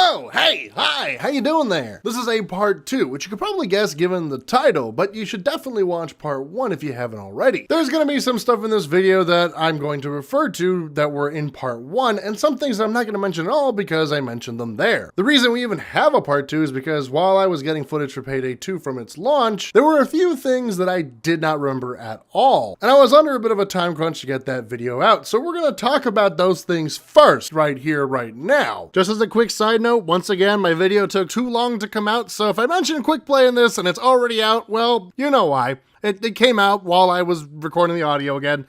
Hello, hey, hi, how you doing there? This is a part 2, which you could probably guess given the title, but you should definitely watch part 1 if you haven't already. There's gonna be some stuff in this video that I'm going to refer to that were in part 1, and some things that I'm not gonna mention at all because I mentioned them there. The reason we even have a part 2 is because while I was getting footage for Payday 2 from its launch, there were a few things that I did not remember at all, and I was under a bit of a time crunch to get that video out, so we're gonna talk about those things first, right here, right now. Just as a quick side note, once again, my video took too long to come out, so if I mention quick play in this and it's already out, well, you know why. It came out while I was recording the audio again.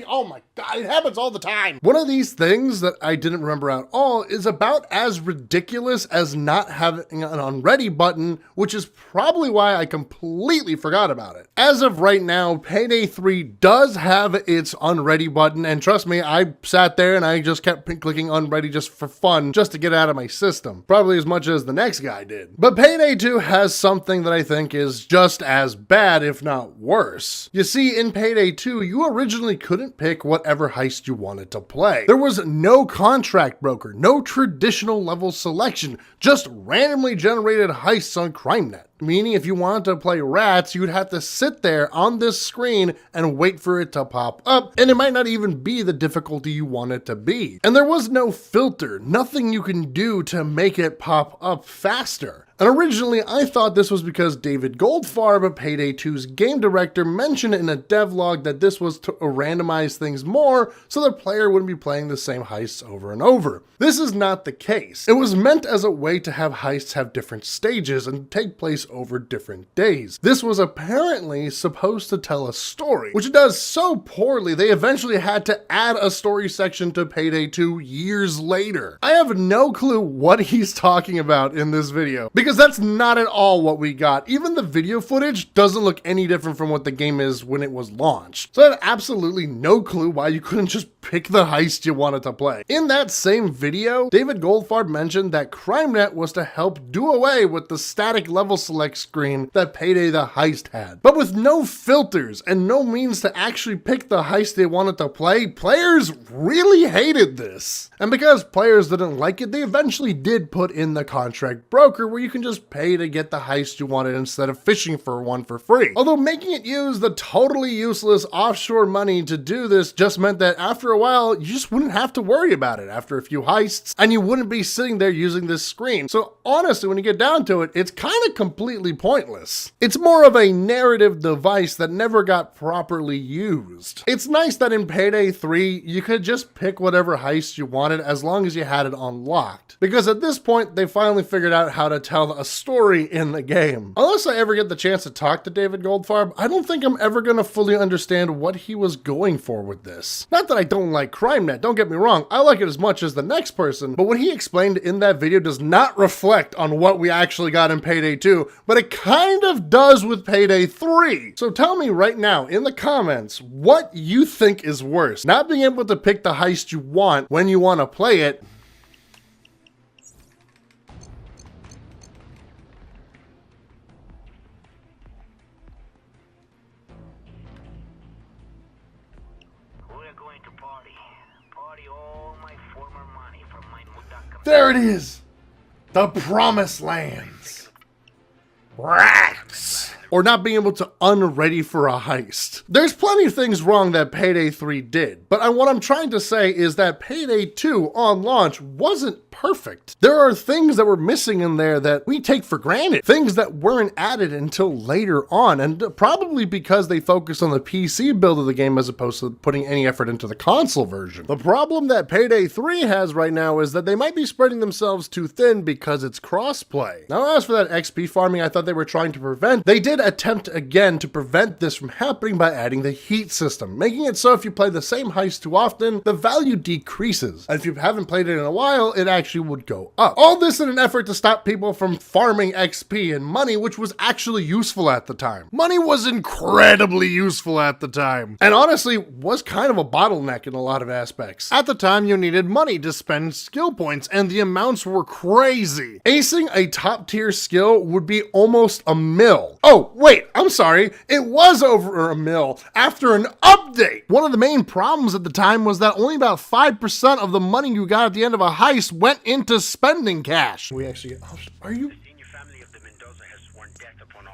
Oh my god, it happens all the time. One of these things that I didn't remember at all is about as ridiculous as not having an unready button, which is probably why I completely forgot about it. As of right now, Payday 3 does have its unready button, and trust me, I sat there and I just kept clicking unready just for fun, just to get it out of my system. Probably as much as the next guy did. But Payday 2 has something that I think is just as bad, if not worse. You see, in Payday 2, you originally couldn't pick whatever heist you wanted to play. There was no contract broker, no traditional level selection, just randomly generated heists on CrimeNet. Meaning if you wanted to play rats, you'd have to sit there on this screen and wait for it to pop up, and it might not even be the difficulty you want it to be. And there was no filter, nothing you can do to make it pop up faster. And originally, I thought this was because David Goldfarb, Payday 2's game director, mentioned in a devlog that this was to randomize things more so the player wouldn't be playing the same heists over and over. This is not the case. It was meant as a way to have heists have different stages and take place over different days. This was apparently supposed to tell a story, which it does so poorly they eventually had to add a story section to Payday 2 years later. I have no clue what he's talking about in this video, because that's not at all what we got. Even the video footage doesn't look any different from what the game is when it was launched. So I have absolutely no clue why you couldn't just pick the heist you wanted to play. In that same video, David Goldfarb mentioned that CrimeNet was to help do away with the static level select screen that Payday the Heist had. But with no filters and no means to actually pick the heist they wanted to play, players really hated this. And because players didn't like it, they eventually did put in the contract broker where you can just pay to get the heist you wanted instead of fishing for one for free. Although making it use the totally useless offshore money to do this just meant that after a while, you just wouldn't have to worry about it after a few heists, and you wouldn't be sitting there using this screen. So honestly, when you get down to it, it's kind of completely pointless. It's more of a narrative device that never got properly used. It's nice that in Payday 3, you could just pick whatever heist you wanted as long as you had it unlocked. Because at this point, they finally figured out how to tell a story in the game. Unless I ever get the chance to talk to David Goldfarb, I don't think I'm ever going to fully understand what he was going for with this. Not that I don't like CrimeNet, don't get me wrong, I like it as much as the next person, but what he explained in that video does not reflect on what we actually got in Payday 2, but it kind of does with Payday 3. So tell me right now in the comments what you think is worse. Not being able to pick the heist you want when you want to play it, there it is! The Promised Lands! Rats! Or not being able to unready for a heist. There's plenty of things wrong that Payday 3 did, but what I'm trying to say is that Payday 2 on launch wasn't perfect. There are things that were missing in there that we take for granted. Things that weren't added until later on, and probably because they focused on the PC build of the game as opposed to putting any effort into the console version. The problem that Payday 3 has right now is that they might be spreading themselves too thin because it's crossplay. Now as for that XP farming I thought they were trying to prevent, they did attempt again to prevent this from happening by adding the heat system, making it so if you play the same heist too often, the value decreases. And if you haven't played it in a while, it actually would go up. All this in an effort to stop people from farming XP and money, which was actually useful at the time. Money was incredibly useful at the time, and honestly was kind of a bottleneck in a lot of aspects. At the time, you needed money to spend skill points, and the amounts were crazy. Acing a top tier skill would be almost a mil. Oh, Oh, wait, I'm sorry. It was over $1 million after an update. One of the main problems at the time was that only about 5% of the money you got at the end of a heist went into spending cash. We actually, are you?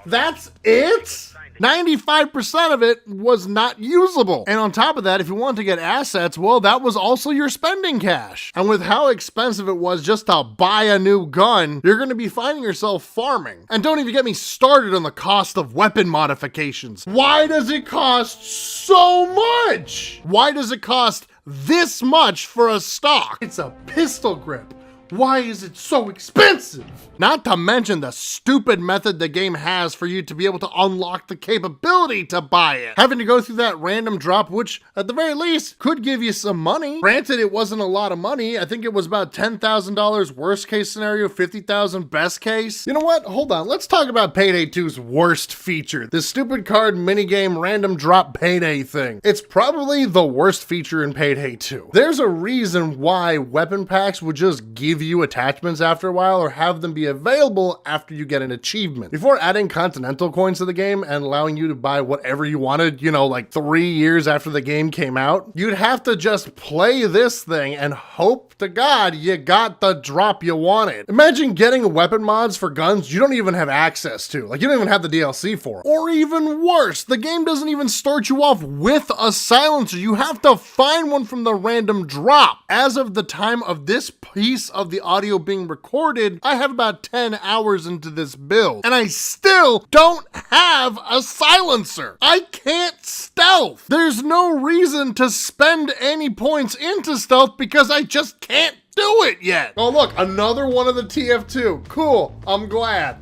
That's it? 95% of it was not usable. And on top of that, if you wanted to get assets, well, that was also your spending cash. And with how expensive it was just to buy a new gun, you're gonna be finding yourself farming. And don't even get me started on the cost of weapon modifications. Why does it cost so much? Why does it cost this much for a stock? It's a pistol grip. Why is it so expensive? Not to mention the stupid method the game has for you to be able to unlock the capability to buy it. Having to go through that random drop, which at the very least could give you some money. Granted, it wasn't a lot of money. I think it was about $10,000 worst case scenario, $50,000 best case. You know what? Hold on. Let's talk about Payday 2's worst feature. This stupid card minigame random drop payday thing. It's probably the worst feature in Payday 2. There's a reason why weapon packs would just give you attachments after a while or have them be available after you get an achievement. Before adding Continental coins to the game and allowing you to buy whatever you wanted, you know, like 3 years after the game came out, you'd have to just play this thing and hope to God you got the drop you wanted. Imagine getting weapon mods for guns you don't even have access to. Like, you don't even have the DLC for. Or even worse, the game doesn't even start you off with a silencer. You have to find one from the random drop. As of the time of this piece of the audio being recorded, I have about 10 hours into this build, and I still don't have a silencer. I can't stealth. There's no reason to spend any points into stealth because I just can't do it yet. Oh look, another one of the TF2. Cool, I'm glad.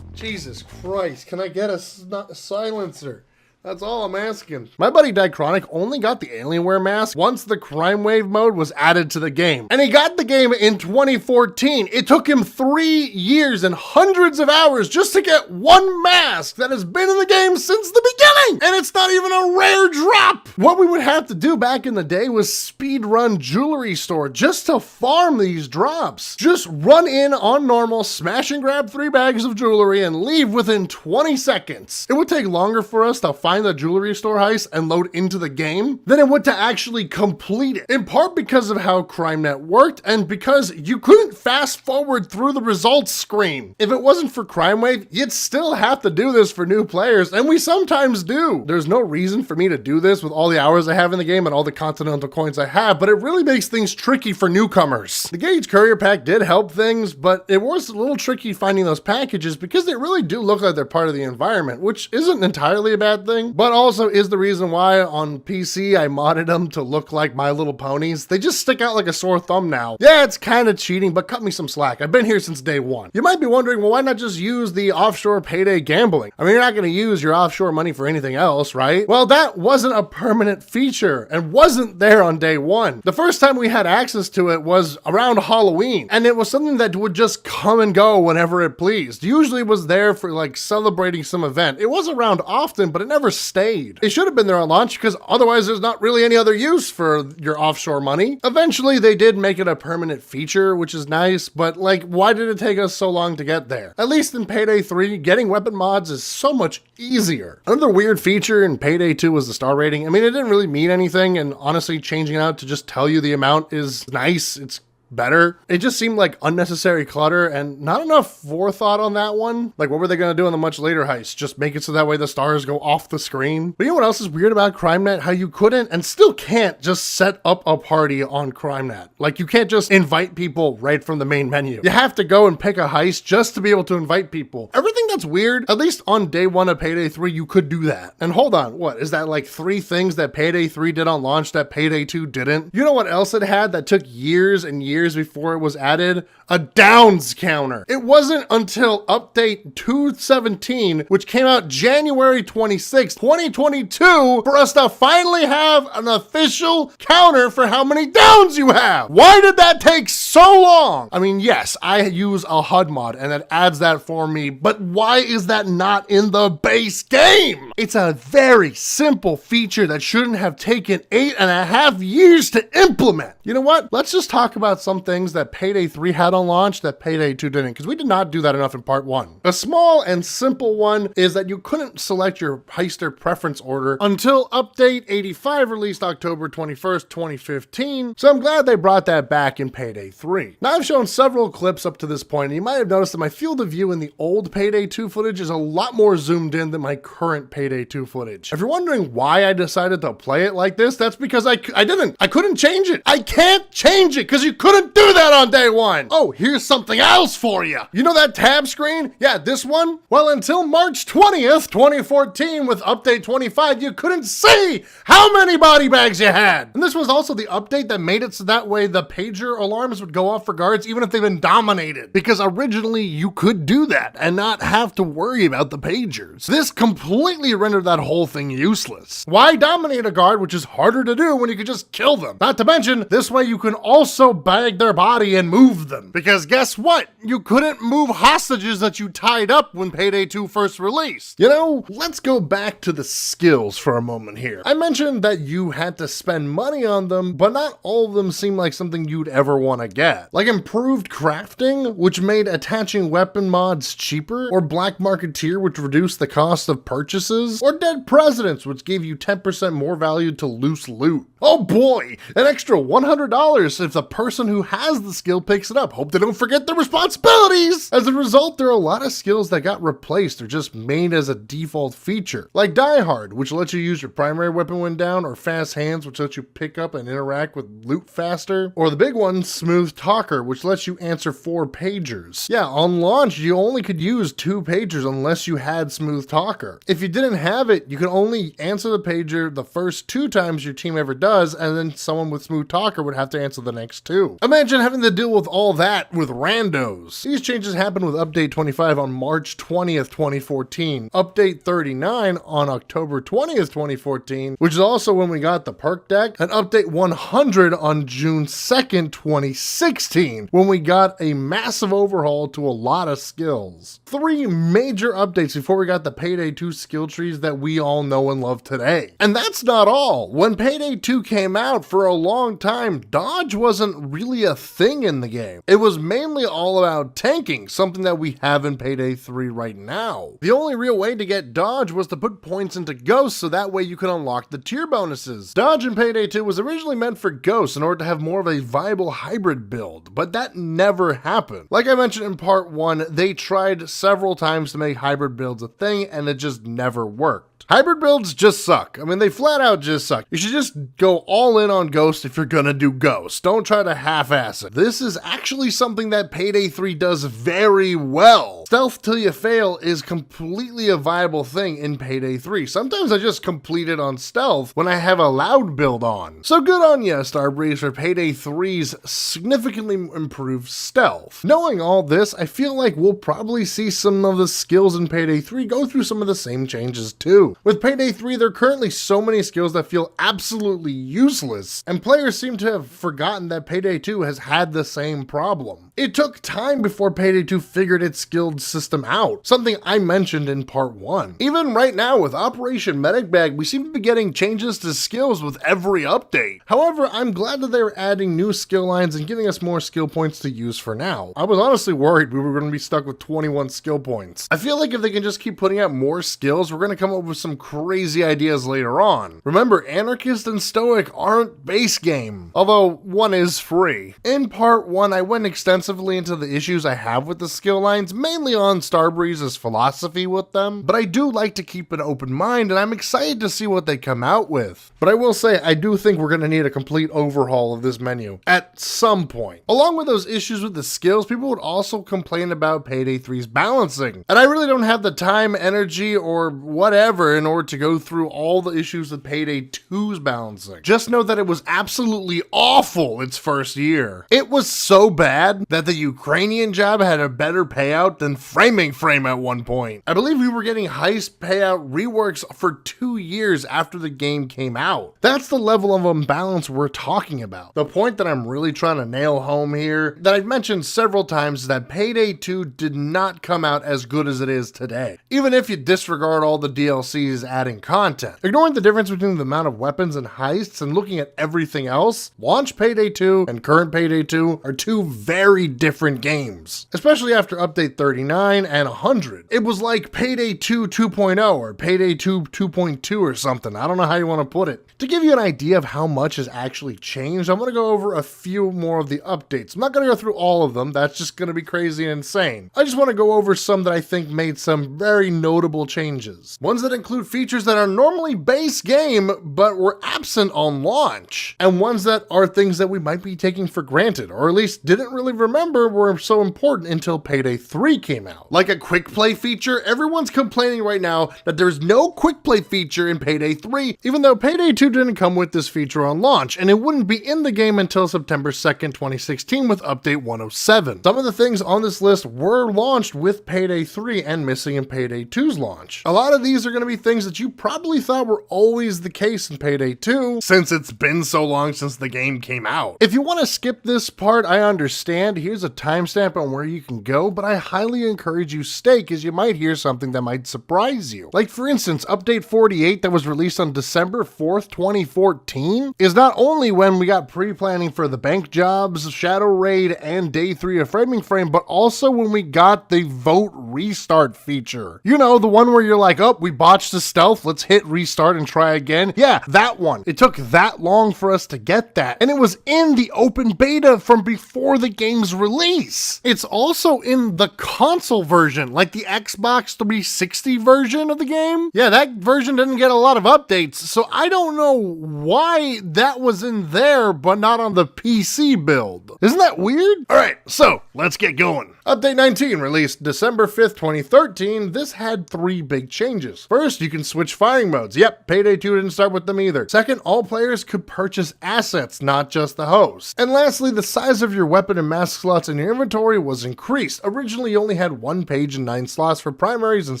Jesus Christ, can I get a silencer? That's all I'm asking. My buddy Dichronic only got the Alienware mask once the Crime Wave mode was added to the game. And he got the game in 2014. It took him 3 years and hundreds of hours just to get one mask that has been in the game since the beginning. And it's not even a rare drop. What we would have to do back in the day was speedrun jewelry store just to farm these drops. Just run in on normal, smash and grab 3 bags of jewelry and leave within 20 seconds. It would take longer for us to find the jewelry store heist and load into the game than it would to actually complete it. In part because of how CrimeNet worked and because you couldn't fast forward through the results screen. If it wasn't for Crime Wave, you'd still have to do this for new players, and we sometimes do. There's no reason for me to do this with all the hours I have in the game and all the Continental coins I have, but it really makes things tricky for newcomers. The Gage Courier Pack did help things, but it was a little tricky finding those packages because they really do look like they're part of the environment, which isn't entirely a bad thing. But also is the reason why on PC I modded them to look like My Little Ponies. They just stick out like a sore thumb now. Yeah, it's kind of cheating, but cut me some slack. I've been here since day one. You might be wondering, well, why not just use the offshore payday gambling? I mean, you're not going to use your offshore money for anything else, right? Well, that wasn't a permanent feature and wasn't there on day one. The first time we had access to it was around Halloween, and it was something that would just come and go whenever it pleased. Usually it was there for like celebrating some event. It was around often, but it never stayed. It should have been there on launch because otherwise there's not really any other use for your offshore money. Eventually they did make it a permanent feature, which is nice, but like, why did it take us so long to get there? At least in Payday 3, getting weapon mods is so much easier. Another weird feature in Payday 2 was the star rating. I mean, it didn't really mean anything, and honestly, changing it out to just tell you the amount is nice. It's better. It just seemed like unnecessary clutter and not enough forethought on that one. Like, what were they going to do in the much later heist? Just make it so that way the stars go off the screen? But you know what else is weird about CrimeNet? How you couldn't and still can't just set up a party on CrimeNet. Like, you can't just invite people right from the main menu. You have to go and pick a heist just to be able to invite people. Everything that's weird, at least on day one of Payday 3, you could do that. And hold on, what? Is that like 3 things that Payday 3 did on launch that Payday 2 didn't? You know what else it had that took years and years before it was added? A downs counter. It wasn't until update 217, which came out January 26, 2022, for us to finally have an official counter for how many downs you have. Why did that take so long? I mean, yes, I use a HUD mod and it adds that for me, but why Why is that not in the base game? It's a very simple feature that shouldn't have taken 8.5 years to implement. You know what? Let's just talk about some things that Payday 3 had on launch that Payday 2 didn't, because we did not do that enough in part 1. A small and simple one is that you couldn't select your heister preference order until update 85 released October 21st, 2015, so I'm glad they brought that back in Payday 3. Now I've shown several clips up to this point, and you might have noticed that my field of view in the old Payday 2 footage is a lot more zoomed in than my current Payday 2 footage. If you're wondering why I decided to play it like this, that's because I couldn't change it. I can't change it because you couldn't do that on day one. Oh, here's something else for you. You know that tab screen? Yeah, this one? Well, until March 20th, 2014 with update 25, you couldn't see how many body bags you had. And this was also the update that made it so that way the pager alarms would go off for guards even if they've been dominated. Because originally you could do that and not have to worry about the pagers. This completely rendered that whole thing useless. Why dominate a guard, which is harder to do when you could just kill them? Not to mention, this way you can also bag their body and move them. Because guess what? You couldn't move hostages that you tied up when Payday 2 first released. You know, let's go back to the skills for a moment here. I mentioned that you had to spend money on them, but not all of them seem like something you'd ever want to get. Like improved crafting, which made attaching weapon mods cheaper, or Black Marketeer, which reduced the cost of purchases, or Dead Presidents, which gave you 10% more value to loose loot. Oh boy, an extra $100 if the person who has the skill picks it up. Hope they don't forget their responsibilities! As a result, there are a lot of skills that got replaced or just made as a default feature. Like Die Hard, which lets you use your primary weapon when down, or Fast Hands, which lets you pick up and interact with loot faster, or the big one, Smooth Talker, which lets you answer 4 pagers. Yeah, on launch, you only could use 2 pagers unless you had Smooth Talker. If you didn't have it, you could only answer the pager the first 2 times your team ever does, and then someone with Smooth Talker would have to answer the next 2. Imagine having to deal with all that with randos. These changes happened with update 25 on March 20th, 2014, update 39 on October 20th, 2014, which is also when we got the perk deck, and update 100 on June 2nd, 2016, when we got a massive overhaul to a lot of skills. 3 major updates before we got the Payday 2 skill trees that we all know and love today. And that's not all. When Payday 2 came out, for a long time, dodge wasn't really a thing in the game. It was mainly all about tanking, something that we have in Payday 3 right now. The only real way to get dodge was to put points into ghosts so that way you could unlock the tier bonuses. Dodge in Payday 2 was originally meant for ghosts in order to have more of a viable hybrid build, but that never happened. Like I mentioned in part 1, they tried several times to make hybrid builds a thing and it just never worked. Hybrid builds just suck. I mean, they flat out just suck. You should just go all in on Ghost if you're gonna do Ghost. Don't try to half-ass it. This is actually something that Payday 3 does very well. Stealth till you fail is completely a viable thing in Payday 3. Sometimes I just complete it on stealth when I have a loud build on. So good on ya, Starbreeze, for Payday 3's significantly improved stealth. Knowing all this, I feel like we'll probably see some of the skills in Payday 3 go through some of the same changes too. With Payday 3, there are currently so many skills that feel absolutely useless, and players seem to have forgotten that Payday 2 has had the same problem. It took time before Payday 2 figured its skilled system out, something I mentioned in part 1. Even right now with Operation Medic Bag, we seem to be getting changes to skills with every update. However, I'm glad that they are adding new skill lines and giving us more skill points to use for now. I was honestly worried we were going to be stuck with 21 skill points. I feel like if they can just keep putting out more skills, we're going to come up with some crazy ideas later on. Remember, Anarchist and Stoic aren't base game, although one is free. In part 1, I went extensively into the issues I have with the skill lines, mainly on Starbreeze's philosophy with them, but I do like to keep an open mind, and I'm excited to see what they come out with. But I will say, I do think we're going to need a complete overhaul of this menu at some point. Along with those issues with the skills, people would also complain about Payday 3's balancing, and I really don't have the time, energy, or whatever in order to go through all the issues with Payday 2's balancing. Just know that it was absolutely awful its first year. It was so bad that the Ukrainian job had a better payout than Framing Frame at one point. I believe we were getting heist payout reworks for 2 years after the game came out. That's the level of imbalance we're talking about. The point that I'm really trying to nail home here, that I've mentioned several times, is that Payday 2 did not come out as good as it is today, even if you disregard all the DLCs adding content. Ignoring the difference between the amount of weapons and heists and looking at everything else, launch Payday 2 and current Payday 2 are two very different games, especially after update 39 and 100. It was like Payday 2 2.0 or Payday 2 2.2 or something. I don't know how you want to put it. To give you an idea of how much has actually changed, I'm going to go over a few more of the updates. I'm not going to go through all of them. That's just going to be crazy and insane. I just want to go over some that I think made some very notable changes. Ones that include features that are normally base game but were absent on launch, and ones that are things that we might be taking for granted, or at least didn't really remember were so important until Payday 3 came out. Like a quick play feature, everyone's complaining right now that there's no quick play feature in Payday 3, even though Payday 2 didn't come with this feature on launch, and it wouldn't be in the game until September 2nd, 2016 with update 107. Some of the things on this list were launched with Payday 3 and missing in Payday 2's launch. A lot of these are going to be things that you probably thought were always the case in Payday 2, since it's been so long since the game came out. If you want to skip this part, I understand. Here's a timestamp on where you can go, but I highly encourage you stay, because you might hear something that might surprise you. Like, for instance, update 48 that was released on December 4th, 2014 is not only when we got pre-planning for the bank jobs, Shadow Raid, and day 3 of Framing Frame, but also when we got the vote restart feature. You know, the one where you're like, oh, we botched the stealth, let's hit restart and try again. Yeah, that one. It took that long for us to get that, and it was in the open beta from before the game's release. It's also in the console version, like the Xbox 360 version of the game. Yeah, that version didn't get a lot of updates, so I don't know why that was in there but not on the PC build. Isn't that weird? Alright, so let's get going. Update 19, released December 5th, 2013, this had 3 big changes. First, you can switch firing modes. Yep, Payday 2 didn't start with them either. Second, all players could purchase assets, not just the host. And lastly, the size of your weapon and mask slots in your inventory was increased. Originally, you only had 1 page and 9 slots for primaries and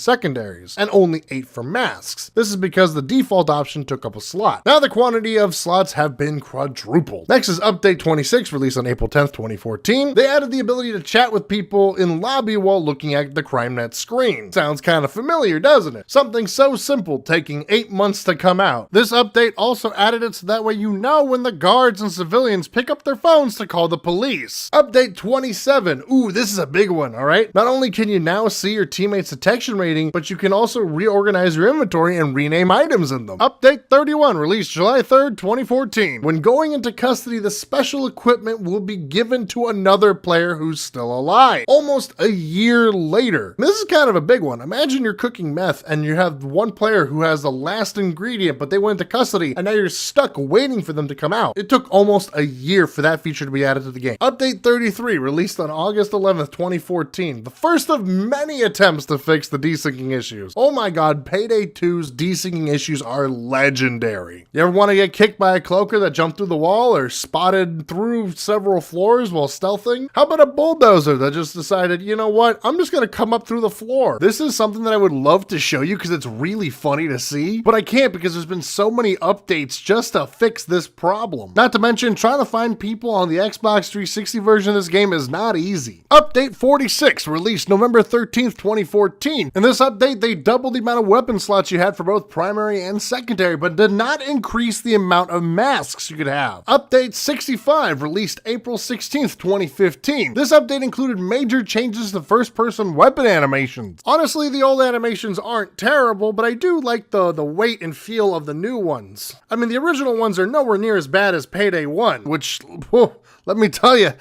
secondaries, and only 8 for masks. This is because the default option took up a slot. Now the quantity of slots have been quadrupled. Next is Update 26, released on April 10th, 2014. They added the ability to chat with people in lobby while looking at the CrimeNet screen. Sounds kind of familiar, doesn't it? Something so simple taking 8 months to come out. This update also added it so that way you know when the guards and civilians pick up their phones to call the police. Update 27. Ooh, this is a big one, alright? Not only can you now see your teammates' detection rating, but you can also reorganize your inventory and rename items in them. Update 31, released July 3rd, 2014. When going into custody, the special equipment will be given to another player who's still alive. Almost a year later. This is kind of a big one. Imagine you're cooking meth and you have one player who has the last ingredient, but they went into custody and now you're stuck waiting for them to come out. It took almost a year for that feature to be added to the game. Update 33, released on August 11th, 2014. The first of many attempts to fix the desyncing issues. Oh my god, Payday 2's desyncing issues are legendary. You ever want to get kicked by a cloaker that jumped through the wall or spotted through several floors while stealthing? How about a bulldozer that just decided, you know what, I'm just gonna come up through the floor. This is something that I would love to show you because it's really funny to see, but I can't because there's been so many updates just to fix this problem. Not to mention, trying to find people on the Xbox 360 version of this game is not easy. Update 46, released November 13th, 2014. In this update, they doubled the amount of weapon slots you had for both primary and secondary, but did not increase the amount of masks you could have. Update 65, released April 16th, 2015. This update included major changes to first-person weapon animations. Honestly, the old animations aren't terrible, but I do like the weight and feel of the new ones. I mean, the original ones are nowhere near as bad as Payday 1, which, whoa, let me tell you,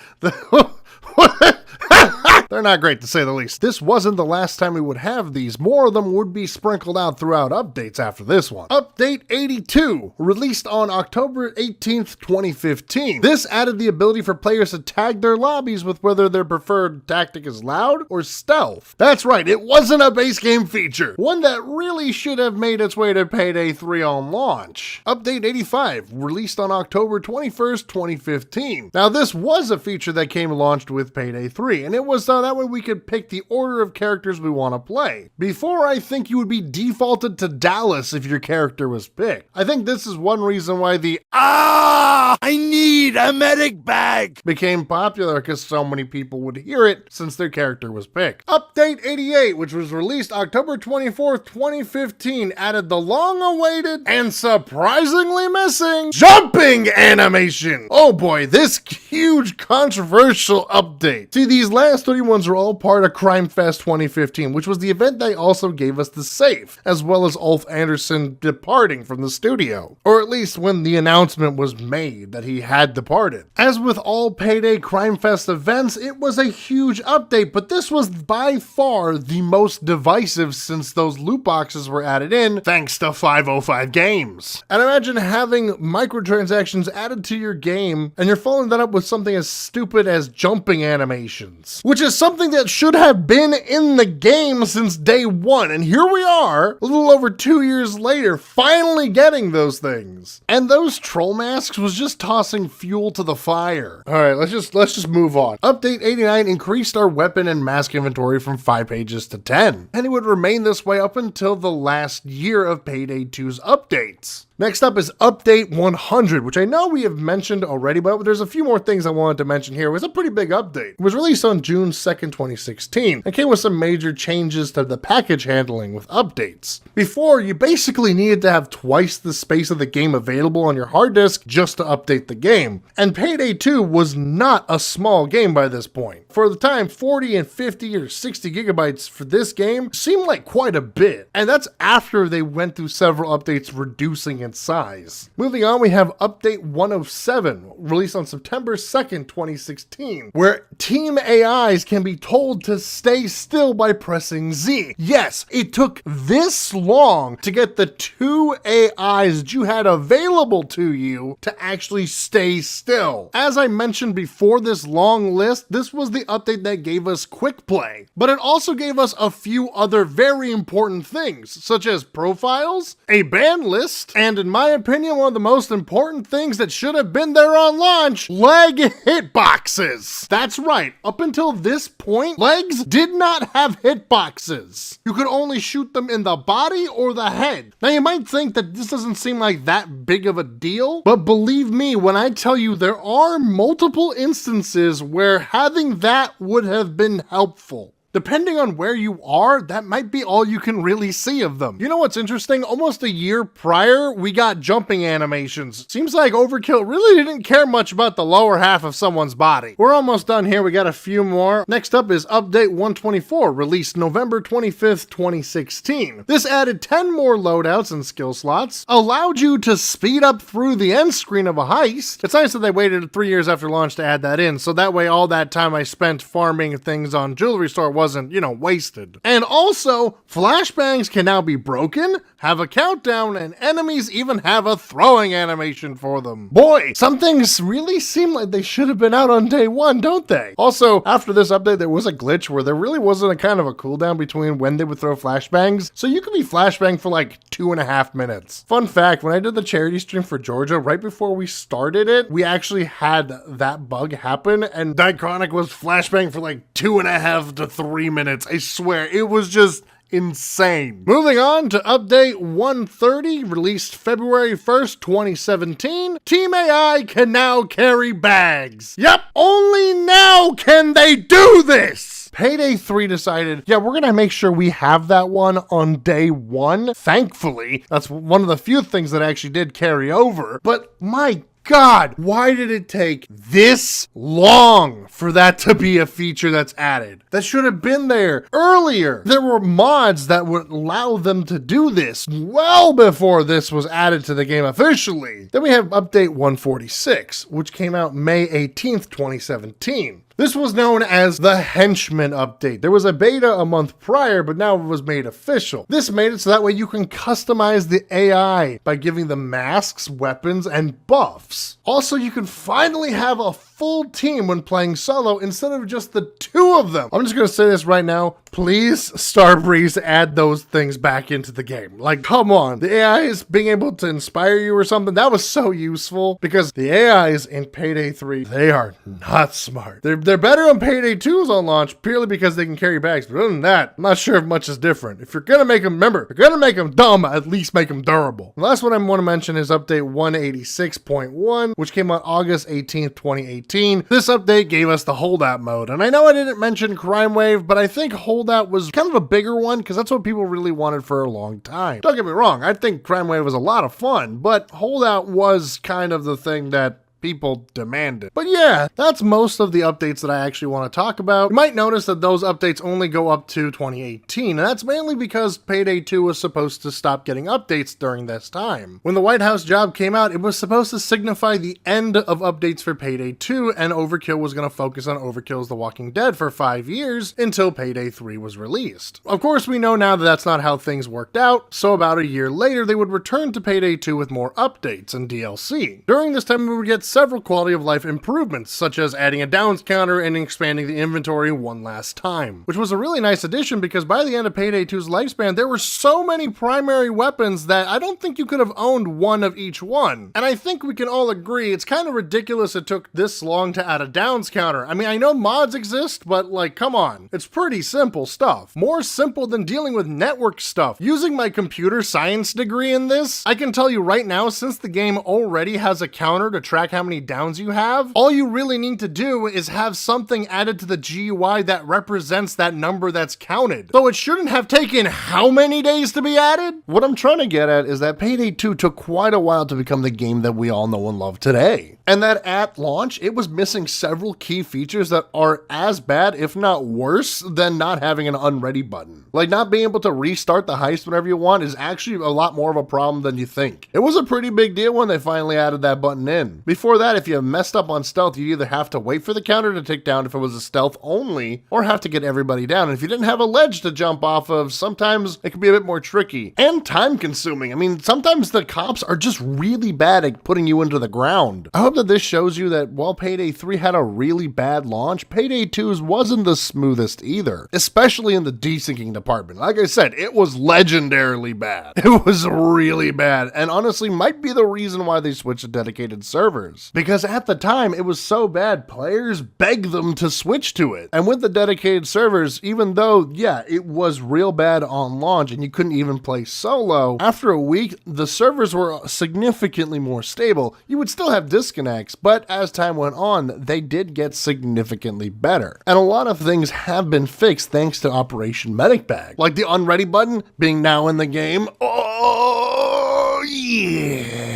They're not great, to say the least. This wasn't the last time we would have these. More of them would be sprinkled out throughout updates after this one. Update 82, released on October 18th, 2015. This added the ability for players to tag their lobbies with whether their preferred tactic is loud or stealth. That's right, it wasn't a base game feature. One that really should have made its way to Payday 3 on launch. Update 85, released on October 21st, 2015. Now this was a feature that came launched with Payday 3, and it was that way we could pick the order of characters we want to play. Before, I think you would be defaulted to Dallas if your character was picked. I think this is one reason why the I need a medic bag became popular, because so many people would hear it since their character was picked. Update 88, which was released October 24th, 2015, added the long-awaited and surprisingly missing jumping animation. Oh boy, this huge controversial update. See, these last 3 ones are all part of Crime Fest 2015, which was the event that also gave us the safe, as well as Ulf Anderson departing from the studio. Or at least when the announcement was made that he had departed. As with all Payday Crime Fest events, it was a huge update, but this was by far the most divisive since those loot boxes were added in thanks to 505 games. And imagine having microtransactions added to your game and you're following that up with something as stupid as jumping animations, which is something that should have been in the game since day one. And here we are, a little over 2 years later, finally getting those things. And those troll masks was just tossing fuel to the fire. All right, let's just move on. Update 89 increased our weapon and mask inventory from 5 pages to 10. And it would remain this way up until the last year of Payday 2's updates. Next up is Update 100, which I know we have mentioned already, but there's a few more things I wanted to mention here. It was a pretty big update. It was released on June 2nd, 2016, and came with some major changes to the package handling with updates. Before, you basically needed to have twice the space of the game available on your hard disk just to update the game. And Payday 2 was not a small game by this point. For the time, 40 and 50 or 60 gigabytes for this game seemed like quite a bit. And that's after they went through several updates reducing in size. Moving on, we have Update 107, released on September 2nd, 2016, where team AIs can be told to stay still by pressing Z. Yes, it took this long to get the 2 AIs that you had available to you to actually stay still. As I mentioned before this long list, this was the update that gave us quick play, but it also gave us a few other very important things, such as profiles, a ban list, and in my opinion, one of the most important things that should have been there on launch, leg hitboxes. That's right, up until this point, legs did not have hitboxes. You could only shoot them in the body or the head. Now you might think that this doesn't seem like that big of a deal, but believe me when I tell you there are multiple instances where having that would have been helpful. Depending on where you are, that might be all you can really see of them. You know what's interesting? Almost a year prior, we got jumping animations. Seems like Overkill really didn't care much about the lower half of someone's body. We're almost done here. We got a few more. Next up is Update 124, released November 25th, 2016. This added 10 more loadouts and skill slots, allowed you to speed up through the end screen of a heist. It's nice that they waited 3 years after launch to add that in, so that way all that time I spent farming things on Jewelry Store wasn't, wasted. And also, flashbangs can now be broken, have a countdown, and enemies even have a throwing animation for them. Boy, some things really seem like they should have been out on day one, don't they? Also, after this update, there was a glitch where there really wasn't a kind of a cooldown between when they would throw flashbangs, so you could be flashbang for like 2.5 minutes. Fun fact, when I did the charity stream for Georgia, right before we started it, we actually had that bug happen, and Dichronic was flashbang for like 2.5 to 3 minutes. I swear, it was just insane. Moving on to Update 130, released February 1st, 2017. Team AI can now carry bags. Yep, only now can they do this. Payday 3 decided, yeah, we're gonna make sure we have that one on day one. Thankfully, that's one of the few things that actually did carry over, but my God, why did it take this long for that to be a feature that's added? That should have been there earlier. There were mods that would allow them to do this well before this was added to the game officially. Then we have Update 146, which came out May 18th, 2017. This was known as the Henchman update. There was a beta a month prior, but now it was made official. This made it so that way you can customize the AI by giving them masks, weapons, and buffs. Also, you can finally have a full team when playing solo instead of just the two of them. I'm just gonna say this right now. Please, Starbreeze, add those things back into the game. Like, come on. The AIs being able to inspire you or something, that was so useful because the AIs in Payday 3, they are not smart. They're better on Payday 2's on launch purely because they can carry bags. But other than that, I'm not sure if much is different. If you're gonna make them, remember, if you're gonna make them dumb, at least make them durable. The last one I want to mention is update 186.1, which came out August 18th, 2018. This update gave us the holdout mode. And I know I didn't mention Crime Wave, but I think holdout was kind of a bigger one because that's what people really wanted for a long time. Don't get me wrong, I think Crime Wave was a lot of fun, but holdout was kind of the thing that people demanded. But yeah, that's most of the updates that I actually want to talk about. You might notice that those updates only go up to 2018, and that's mainly because Payday 2 was supposed to stop getting updates during this time. When the White House job came out, it was supposed to signify the end of updates for Payday 2, and Overkill was going to focus on Overkill's The Walking Dead for 5 years until Payday 3 was released. Of course, we know now that that's not how things worked out, so about a year later, they would return to Payday 2 with more updates and DLC. During this time, we would get several quality of life improvements, such as adding a downs counter and expanding the inventory one last time, which was a really nice addition because by the end of Payday 2's lifespan, there were so many primary weapons that I don't think you could have owned one of each one. And I think we can all agree it's kind of ridiculous it took this long to add a downs counter. I mean, I know mods exist, but like, come on. It's pretty simple stuff. More simple than dealing with network stuff. Using my computer science degree in this, I can tell you right now, since the game already has a counter to track how many downs you have, all you really need to do is have something added to the GUI that represents that number that's counted. So it shouldn't have taken how many days to be added? What I'm trying to get at is that Payday 2 took quite a while to become the game that we all know and love today. And that at launch, it was missing several key features that are as bad, if not worse, than not having an unready button. Like not being able to restart the heist whenever you want is actually a lot more of a problem than you think. It was a pretty big deal when they finally added that button in. Before that, if you messed up on stealth, you either have to wait for the counter to tick down if it was a stealth only, or have to get everybody down. And if you didn't have a ledge to jump off of, sometimes it could be a bit more tricky and time consuming. I mean, sometimes the cops are just really bad at putting you into the ground. I hope that this shows you that while Payday 3 had a really bad launch, Payday 2's wasn't the smoothest either, especially in the desyncing department. Like I said, it was legendarily bad. It was really bad, and honestly might be the reason why they switched to dedicated servers. Because at the time, it was so bad, players begged them to switch to it. And with the dedicated servers, even though, yeah, it was real bad on launch and you couldn't even play solo, after a week, the servers were significantly more stable. You would still have disconnects, but as time went on, they did get significantly better. And a lot of things have been fixed thanks to Operation Medic Bag, like the unready button being now in the game. Oh, yeah.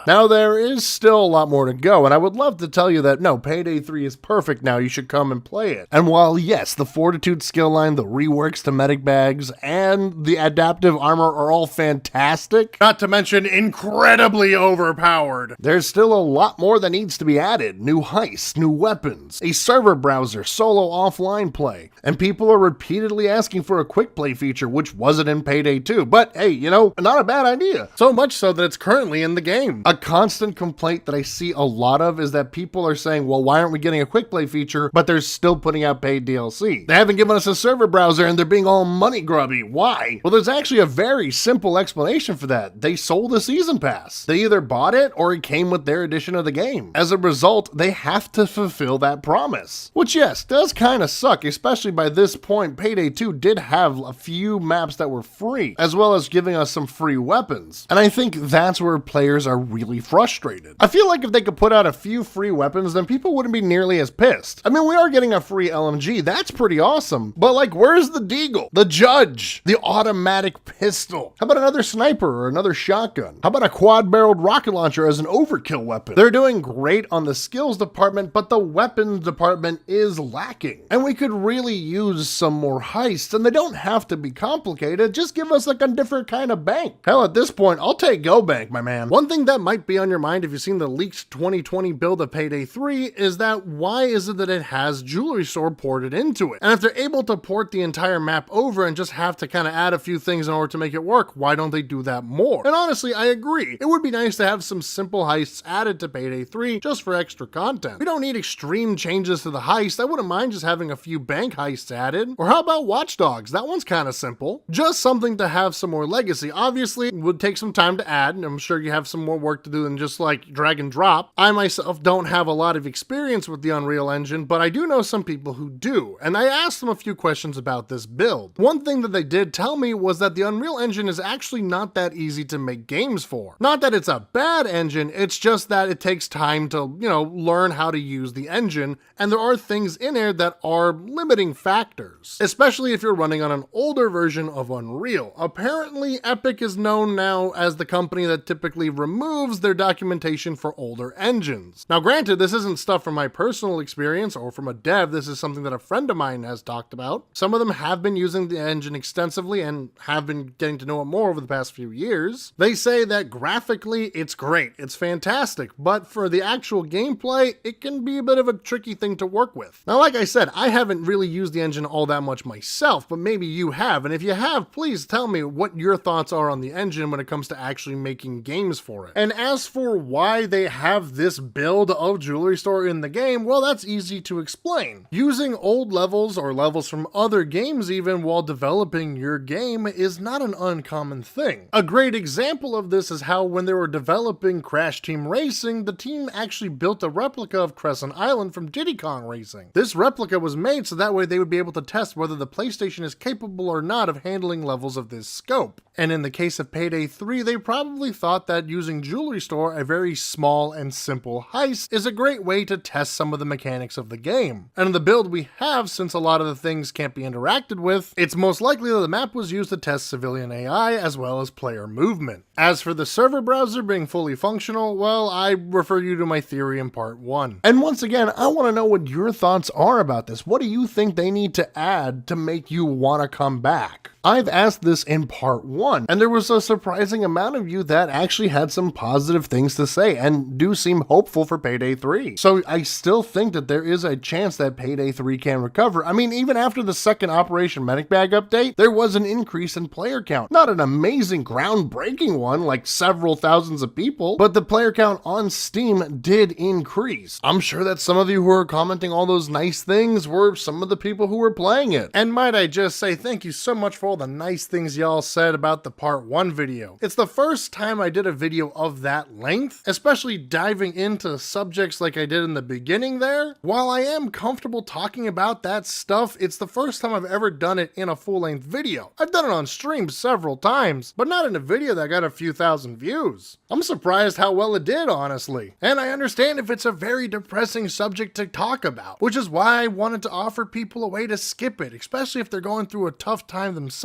Now, there is still a lot more to go, and I would love to tell you that, no, Payday 3 is perfect now, you should come and play it. And while, yes, the Fortitude skill line, the reworks to medic bags, and the adaptive armor are all fantastic, not to mention incredibly overpowered, there's still a lot more that needs to be added. New heists, new weapons, a server browser, solo offline play, and people are repeatedly asking for a quick play feature, which wasn't in Payday 2, but hey, you know, not a bad idea. So much so that it's currently in the game. A constant complaint that I see a lot of is that people are saying, well, why aren't we getting a quick play feature, but they're still putting out paid DLC? They haven't given us a server browser and they're being all money grubby. Why? Well, there's actually a very simple explanation for that. They sold a season pass. They either bought it or it came with their edition of the game. As a result, they have to fulfill that promise. Which, yes, does kind of suck, especially by this point, Payday 2 did have a few maps that were free, as well as giving us some free weapons. And I think that's where players are really frustrated. I feel like if they could put out a few free weapons, then people wouldn't be nearly as pissed. I mean, we are getting a free LMG, that's pretty awesome, but like, where's the Deagle, the Judge, the automatic pistol? How about another sniper or another shotgun? How about a quad-barreled rocket launcher as an overkill weapon? They're doing great on the skills department, but the weapons department is lacking. And we could really use some more heists, and they don't have to be complicated, just give us like a different kind of bank. Hell, at this point, I'll take Go Bank, my man. One thing that might might be on your mind if you've seen the leaked 2020 build of Payday 3 is that why is it that it has Jewelry Store ported into it? And if they're able to port the entire map over and just have to kind of add a few things in order to make it work, why don't they do that more? And honestly, I agree. It would be nice to have some simple heists added to Payday 3 just for extra content. We don't need extreme changes to the heist. I wouldn't mind just having a few bank heists added. Or how about Watch Dogs? That one's kind of simple. Just something to have some more legacy. Obviously, it would take some time to add, and I'm sure you have some more work to do than just like drag and drop. I myself don't have a lot of experience with the Unreal Engine, but I do know some people who do, and I asked them a few questions about this build. One thing that they did tell me was that the Unreal Engine is actually not that easy to make games for. Not that it's a bad engine, it's just that it takes time to, learn how to use the engine, and there are things in there that are limiting factors, especially if you're running on an older version of Unreal. Apparently, Epic is known now as the company that typically removes their documentation for older engines. Now granted, this isn't stuff from my personal experience or from a dev, this is something that a friend of mine has talked about. Some of them have been using the engine extensively and have been getting to know it more over the past few years. They say that graphically it's great, it's fantastic, but for the actual gameplay, it can be a bit of a tricky thing to work with. Now like I said, I haven't really used the engine all that much myself, but maybe you have, and if you have, please tell me what your thoughts are on the engine when it comes to actually making games for it. And as for why they have this build of Jewelry Store in the game, well, that's easy to explain. Using old levels or levels from other games even while developing your game is not an uncommon thing. A great example of this is how when they were developing Crash Team Racing, the team actually built a replica of Crescent Island from Diddy Kong Racing. This replica was made so that way they would be able to test whether the PlayStation is capable or not of handling levels of this scope. And in the case of Payday 3, they probably thought that using Jewelry Store, a very small and simple heist, is a great way to test some of the mechanics of the game. And in the build we have, since a lot of the things can't be interacted with, it's most likely that the map was used to test civilian AI as well as player movement. As for the server browser being fully functional, well, I refer you to my theory in part 1. And once again, I want to know what your thoughts are about this. What do you think they need to add to make you want to come back? I've asked this in part 1, and there was a surprising amount of you that actually had some positive things to say and do seem hopeful for Payday 3. So I still think that there is a chance that Payday 3 can recover. I mean, even after the second Operation Medic Bag update, there was an increase in player count. Not an amazing, groundbreaking one like several thousands of people, but the player count on Steam did increase. I'm sure that some of you who are commenting all those nice things were some of the people who were playing it. And might I just say thank you so much for all the nice things y'all said about the part 1 video. It's the first time I did a video of that length, especially diving into subjects like I did in the beginning there. While I am comfortable talking about that stuff, it's the first time I've ever done it in a full-length video. I've done it on stream several times, but not in a video that got a few thousand views. I'm surprised how well it did, honestly. And I understand if it's a very depressing subject to talk about, which is why I wanted to offer people a way to skip it, especially if they're going through a tough time themselves.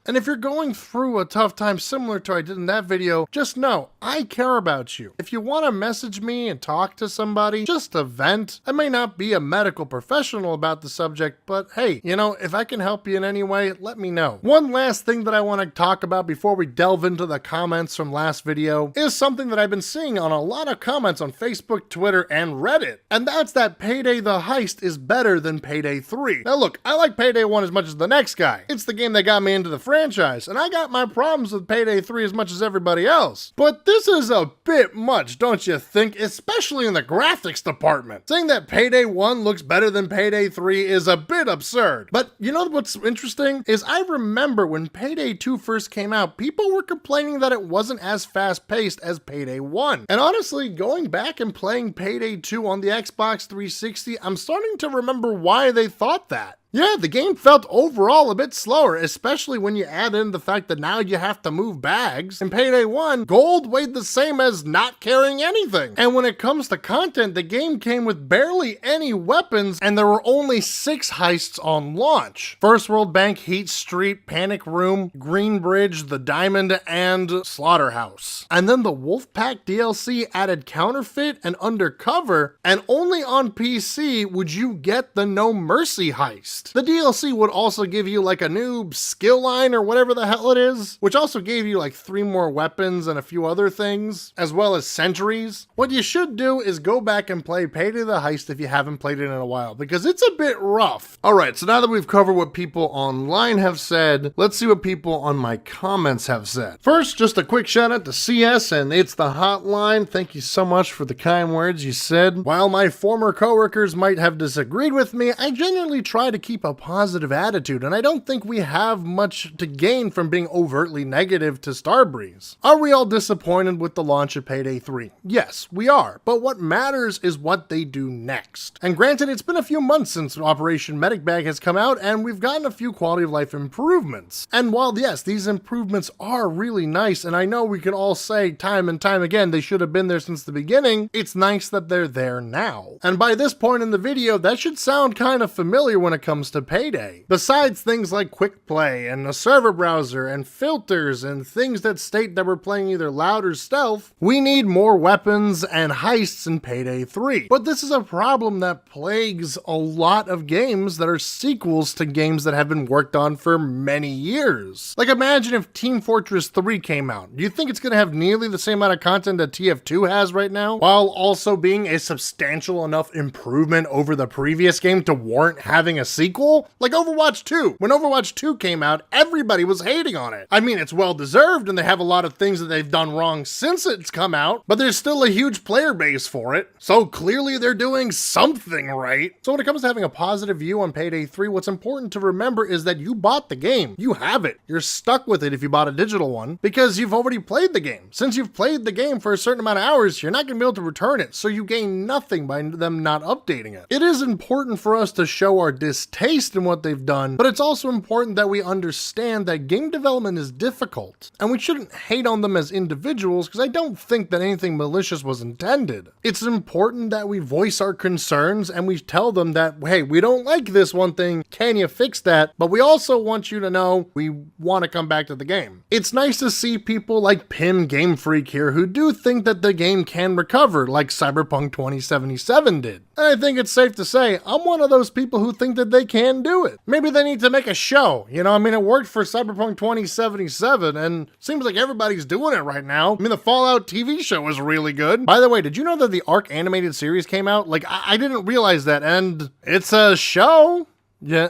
And if you're going through a tough time similar to I did in that video, just know I care about you. If you want to message me and talk to somebody, just to vent. I may not be a medical professional about the subject, but hey, if I can help you in any way, let me know. One last thing that I want to talk about before we delve into the comments from last video is something that I've been seeing on a lot of comments on Facebook, Twitter, and Reddit. And that's that Payday the Heist is better than Payday 3. Now look, I like Payday 1 as much as the next guy. It's the game that got me into the franchise, and I got my problems with Payday 3 as much as everybody else. But this is a bit much, don't you think? Especially in the graphics department. Saying that Payday 1 looks better than Payday 3 is a bit absurd. But you know what's interesting? Is I remember when Payday 2 first came out, people were complaining that it wasn't as fast-paced as Payday 1. And honestly, going back and playing Payday 2 on the Xbox 360, I'm starting to remember why they thought that. Yeah, the game felt overall a bit slower, especially when you add in the fact that now you have to move bags. In Payday 1, gold weighed the same as not carrying anything. And when it comes to content, the game came with barely any weapons, and there were only 6 heists on launch. First World Bank, Heat Street, Panic Room, Green Bridge, The Diamond, and Slaughterhouse. And then the Wolfpack DLC added Counterfeit and Undercover, and only on PC would you get the No Mercy heist. next. The DLC would also give you like a new skill line or whatever the hell it is, which also gave you like 3 more weapons and a few other things, as well as sentries. What you should do is go back and play Payday the Heist if you haven't played it in a while, because it's a bit rough. Alright, so now that we've covered what people online have said, let's see what people on my comments have said. First, just a quick shout out to CS and It's the Hotline. Thank you so much for the kind words you said. While my former coworkers might have disagreed with me, I genuinely try to keep a positive attitude, and I don't think we have much to gain from being overtly negative to Starbreeze. Are we all disappointed with the launch of Payday 3? Yes, we are, but what matters is what they do next. And granted, it's been a few months since Operation Medic Bag has come out, and we've gotten a few quality of life improvements. And while yes, these improvements are really nice, and I know we can all say time and time again they should have been there since the beginning, it's nice that they're there now. And by this point in the video, that should sound kind of familiar when it comes to Payday. Besides things like quick play and a server browser and filters and things that state that we're playing either loud or stealth, we need more weapons and heists in Payday 3. But this is a problem that plagues a lot of games that are sequels to games that have been worked on for many years. Like imagine if Team Fortress 3 came out. Do you think it's going to have nearly the same amount of content that TF2 has right now, while also being a substantial enough improvement over the previous game to warrant having a sequel? Like Overwatch 2. When Overwatch 2 came out, everybody was hating on it. I mean, it's well deserved and they have a lot of things that they've done wrong since it's come out, but there's still a huge player base for it. So clearly they're doing something right. So when it comes to having a positive view on Payday 3, what's important to remember is that you bought the game. You have it. You're stuck with it if you bought a digital one because you've already played the game. Since you've played the game for a certain amount of hours, you're not going to be able to return it, so you gain nothing by them not updating it. It is important for us to show our distaste in what they've done, but it's also important that we understand that game development is difficult, and we shouldn't hate on them as individuals because I don't think that anything malicious was intended. It's important that we voice our concerns and we tell them that, hey, we don't like this one thing, can you fix that? But we also want you to know we want to come back to the game. It's nice to see people like Pim Game Freak here who do think that the game can recover like Cyberpunk 2077 did. And I think it's safe to say I'm one of those people who think that they can do it. Maybe they need to make a show, you know, I mean, it worked for Cyberpunk 2077 and seems like everybody's doing it right now. I mean, the Fallout TV show was really good. By the way, did you know that the Ark animated series came out? Like, I didn't realize that, and it's a show. Yeah.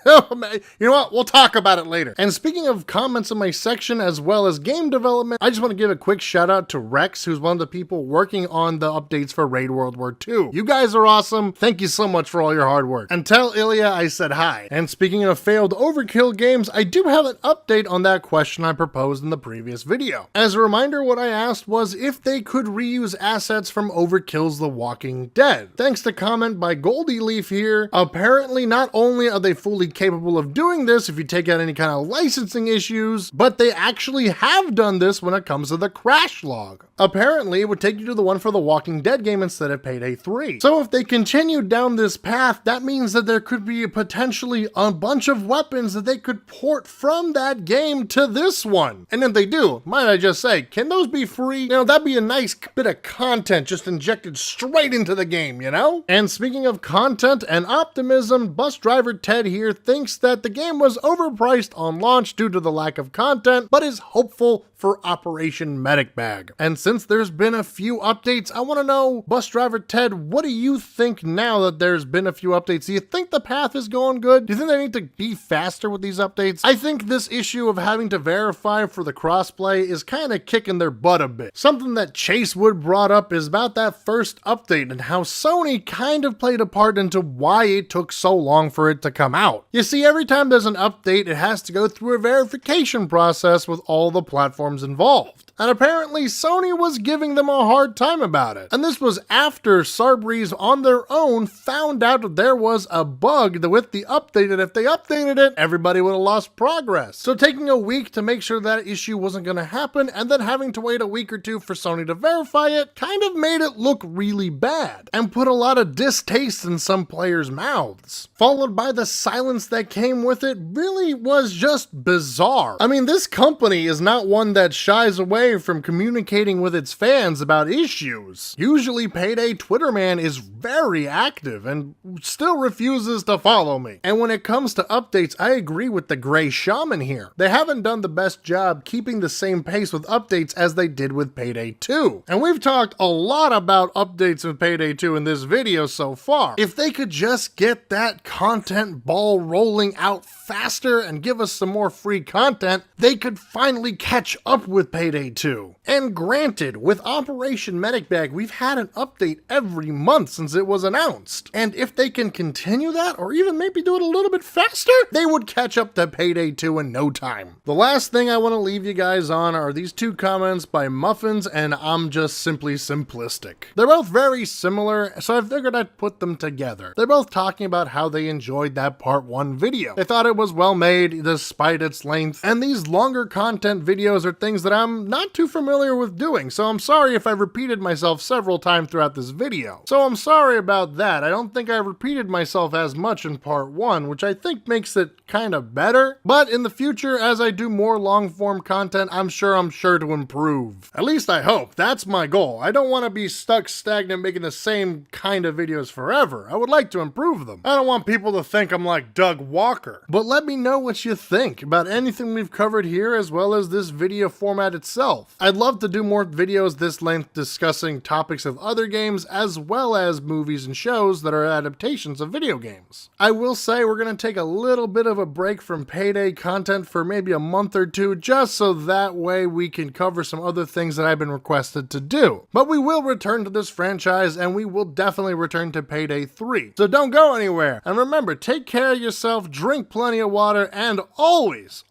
Oh, man. You know what? We'll talk about it later. And speaking of comments in my section as well as game development, I just want to give a quick shout out to Rex, who's one of the people working on the updates for Raid World War II. You guys are awesome. Thank you so much for all your hard work. And tell Ilya I said hi. And speaking of failed overkill games, I do have an update on that question I proposed in the previous video. As a reminder, what I asked was if they could reuse assets from Overkill's The Walking Dead. Thanks to comment by Goldie Leaf here, apparently not only are they fully capable of doing this if you take out any kind of licensing issues, but they actually have done this when it comes to the crash log. Apparently, it would take you to the one for the Walking Dead game instead of Payday 3. So if they continue down this path, that means that there could be potentially a bunch of weapons that they could port from that game to this one. And if they do, might I just say, can those be free? You know, that'd be a nice bit of content just injected straight into the game, you know? And speaking of content and optimism, bus driver Ted here thinks that the game was overpriced on launch due to the lack of content, but is hopeful for Operation Medic Bag. And since there's been a few updates, I want to know, bus driver Ted, what do you think now that there's been a few updates? Do you think the path is going good? Do you think they need to be faster with these updates? I think this issue of having to verify for the crossplay is kind of kicking their butt a bit. Something that Chase Wood brought up is about that first update and how Sony kind of played a part into why it took so long for it to come out. You see, every time there's an update, it has to go through a verification process with all the platforms involved. And apparently Sony was giving them a hard time about it. And this was after Starbreeze on their own found out that there was a bug with the update, and if they updated it, everybody would have lost progress. So taking a week to make sure that issue wasn't going to happen, and then having to wait a week or two for Sony to verify it, kind of made it look really bad, and put a lot of distaste in some players' mouths. Followed by the silence that came with it really was just bizarre. I mean, this company is not one that shies away away from communicating with its fans about issues. Usually Payday Twitter man is very active and still refuses to follow me. And when it comes to updates, I agree with the Gray Shaman here. They haven't done the best job keeping the same pace with updates as they did with Payday 2. And we've talked a lot about updates of Payday 2 in this video so far. If they could just get that content ball rolling out faster and give us some more free content, they could finally catch up with Payday 2. And granted, with Operation Medic Bag, we've had an update every month since it was announced. And if they can continue that, or even maybe do it a little bit faster, they would catch up to Payday 2 in no time. The last thing I want to leave you guys on are these two comments by Muffins and I'm Just Simply Simplistic. They're both very similar, so I figured I'd put them together. They're both talking about how they enjoyed that part 1 video. They thought it was well made despite its length, and these longer content videos are things that I'm not too familiar with doing, so I'm sorry if I repeated myself several times throughout this video. So I'm sorry about that. I don't think I repeated myself as much in part 1, which I think makes it kind of better, but in the future, as I do more long-form content, I'm sure to improve. At least I hope. That's my goal. I don't want to be stuck stagnant making the same kind of videos forever. I would like to improve them. I don't want people to think I'm like Doug Walker. But let me know what you think about anything we've covered here as well as this video format itself. I'd love to do more videos this length discussing topics of other games as well as movies and shows that are adaptations of video games. I will say we're going to take a little bit of a break from Payday content for maybe a month or two just so that way we can cover some other things that I've been requested to do. But we will return to this franchise and we will definitely return to Payday 3. So don't go anywhere. And remember, take care of yourself, drink plenty of water, and always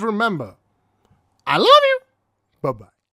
remember, I love you. Bye-bye.